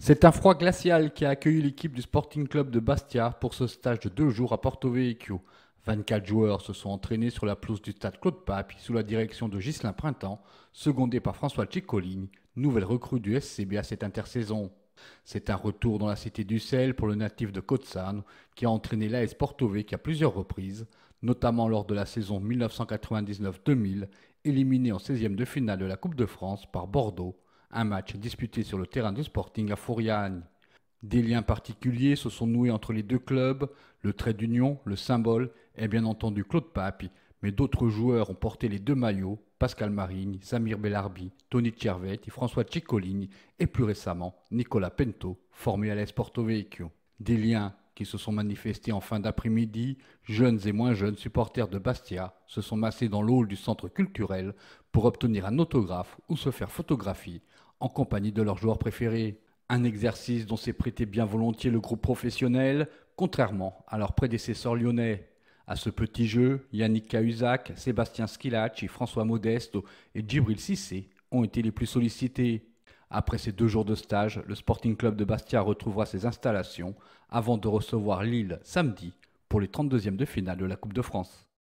C'est un froid glacial qui a accueilli l'équipe du Sporting Club de Bastia pour ce stage de 2 jours à Porto Vecchio. 24 joueurs se sont entraînés sur la pelouse du stade Claude Pape sous la direction de Ghislain Printemps, secondé par François Ciccolini, nouvelle recrue du SCB à cette intersaison. C'est un retour dans la cité du sel pour le natif de Cozzano qui a entraîné l'AS Porto Vecchio à plusieurs reprises, notamment lors de la saison 1999-2000, éliminé en 16e de finale de la Coupe de France par Bordeaux, un match disputé sur le terrain du Sporting à Fouriane. Des liens particuliers se sont noués entre les deux clubs, le trait d'union, le symbole, est bien entendu Claude Papi, mais d'autres joueurs ont porté les deux maillots, Pascal Marigny, Samir Bellarbi, Tony Cervetti, François Ciccolini et plus récemment Nicolas Pento, formé à l'AS Porto Vecchio. Des liens qui se sont manifestés en fin d'après-midi, jeunes et moins jeunes supporters de Bastia se sont massés dans le hall du centre culturel pour obtenir un autographe ou se faire photographier en compagnie de leurs joueurs préférés. Un exercice dont s'est prêté bien volontiers le groupe professionnel, contrairement à leurs prédécesseurs lyonnais. À ce petit jeu, Yannick Cahuzac, Sébastien Schilacci, François Modesto et Djibril Cissé ont été les plus sollicités. Après ces 2 jours de stage, le Sporting Club de Bastia retrouvera ses installations avant de recevoir Lille samedi pour les 32e de finale de la Coupe de France.